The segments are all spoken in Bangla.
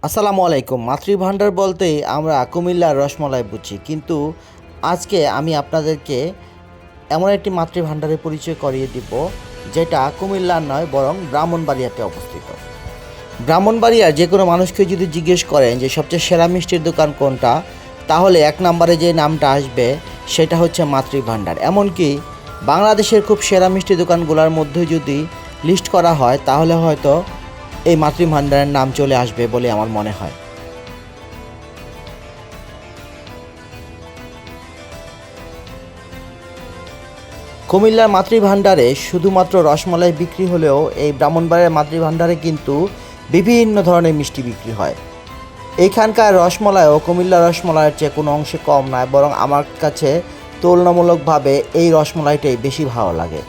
আসসালামু আলাইকুম। মাতৃভাণ্ডার বলতেই আমরা কুমিল্লার রসমলাই বুঝি, কিন্তু আজকে আমি আপনাদেরকে এমন একটি মাতৃভাণ্ডারের পরিচয় করিয়ে দিব যেটা কুমিল্লার নয় বরং ব্রাহ্মণবাড়িয়াতে অবস্থিত। ব্রাহ্মণবাড়িয়ার যে কোনো মানুষকে যদি জিজ্ঞেস করেন যে সবচেয়ে সেরা মিষ্টির দোকান কোনটা, তাহলে এক নম্বরে যে নামটা আসবে সেটা হচ্ছে মাতৃভাণ্ডার। এমনকি বাংলাদেশের খুব সেরা মিষ্টি দোকানগুলোর মধ্যে যদি লিস্ট করা হয় তাহলে হয়তো এই মাতৃভাণ্ডারের নাম চলে আসবে বলে আমার মনে হয়। কুমিল্লার মাতৃভাণ্ডারে শুধুমাত্র রসমালাই বিক্রি হলেও এই ব্রাহ্মণবাড়িয়ার মাতৃভাণ্ডারে কিন্তু বিভিন্ন ধরনের মিষ্টি বিক্রি হয়। এইখানকার রসমালাইও কুমিল্লার রসমালাইয়ের চেয়ে কোনো অংশে কম নয়, বরং আমার কাছে তুলনামূলকভাবে এই রসমালাইটাই বেশি ভালো লাগে।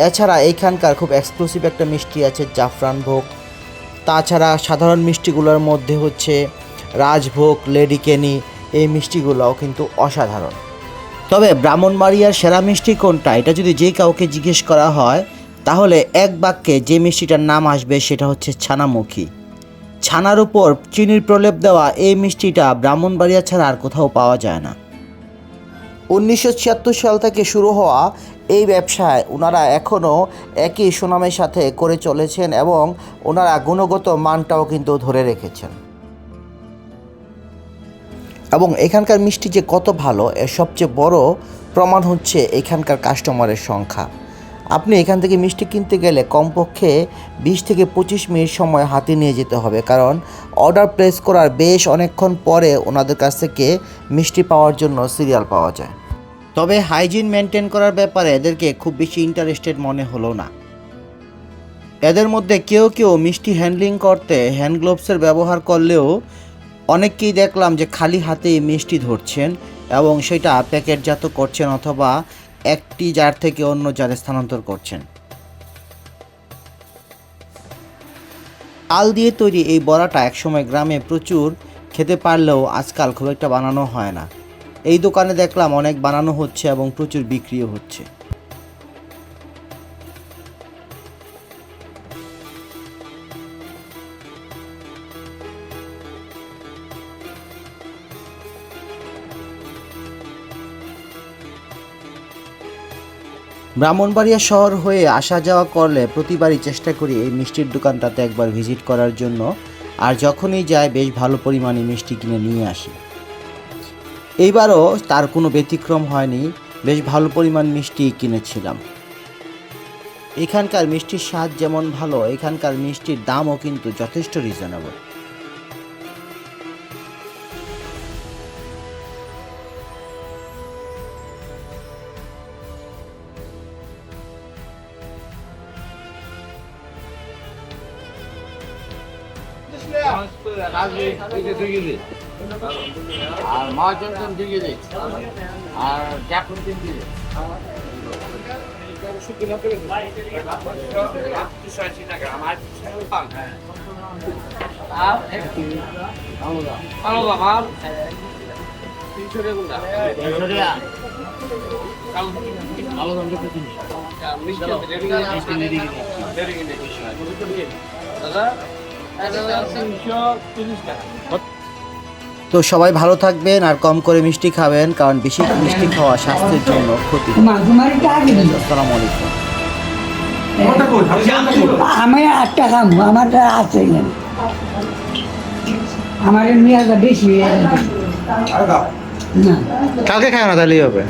এছাড়া এইখানকার খুব এক্সক্লুসিভ একটা মিষ্টি আছে জাফরান ভোগ। তাছাড়া সাধারণ মিষ্টিগুলোর মধ্যে হচ্ছে রাজভোগ, লেডিকেনি, এই মিষ্টিগুলোও কিন্তু অসাধারণ। তবে ব্রাহ্মণবাড়িয়ার সেরা মিষ্টি কোনটা, এটা যদি যে কাউকে জিজ্ঞেস করা হয় তাহলে এক বাক্যে যে মিষ্টিটার নাম আসবে সেটা হচ্ছে ছানামুখী। ছানার উপর চিনির প্রলেপ দেওয়া এই মিষ্টিটা ব্রাহ্মণবাড়িয়া ছাড়া আর কোথাও পাওয়া যায় না। 1976 সাল থেকে শুরু হওয়া এই ব্যবসায় ওনারা এখনও একই সুনামের সাথে করে চলেছেন এবং ওনারা গুণগত মানটাও কিন্তু ধরে রেখেছেন। এবং এখানকার মিষ্টি যে কত ভালো এর সবচেয়ে বড় প্রমাণ হচ্ছে এখানকার কাস্টমারের সংখ্যা। আপনি এখান থেকে মিষ্টি কিনতে গেলে কমপক্ষে 20 থেকে 25 মিনিট সময় হাতে নিয়ে যেতে হবে, কারণ অর্ডার প্লেস করার বেশ অনেকক্ষণ পরে ওনাদের কাছ থেকে মিষ্টি পাওয়ার জন্য সিরিয়াল পাওয়া যায়। তবে হাইজিন মেনটেন করার ব্যাপারে এদেরকে খুব বেশি ইন্টারেস্টেড মনে হলো না। এদের মধ্যে কেউ কেউ মিষ্টি হ্যান্ডলিং করতে হ্যান্ড গ্লোভসের ব্যবহার করলেও অনেককেই দেখলাম যে খালি হাতেই মিষ্টি ধরছেন এবং সেটা প্যাকেটজাত করছেন অথবা একটি জার থেকে অন্য জারে স্থানান্তর করছেন। চাল দিয়ে তৈরি এই বড়াটা একসময় গ্রামে প্রচুর খেতে পারলেও আজকাল খুব একটা বানানো হয় না। এই দোকানে দেখলাম অনেক বানানো হচ্ছে এবং প্রচুর বিক্রিও হচ্ছে। ব্রাহ্মণবাড়িয়া শহর হয়ে আসা যাওয়া করলে প্রতিবারই চেষ্টা করি এই মিষ্টির দোকানটাতে একবার ভিজিট করার জন্য, আর যখনই যাই বেশ ভালো পরিমাণে মিষ্টি কিনে নিয়ে আসি। এইবারও তার কোনো ব্যতিক্রম হয়নি, বেশ ভালো পরিমাণ মিষ্টি কিনেছিলাম। এখানকার মিষ্টির স্বাদ যেমন ভালো, এখানকার মিষ্টির দামও কিন্তু যথেষ্ট রিজনেবল। আর মাছ জমজম 2 কেজি আর জাফর 3 কেজি। তো সবাই ভালো থাকবেন আর কম করে মিষ্টি খাবেন, কারণ বেশি মিষ্টি খাওয়া স্বাস্থ্যের জন্য ক্ষতি। আসসালামু আলাইকুম। আমি 8 টাকা আমার আছে আমার বেশি না কালকে খায় না তাহলেই হবে।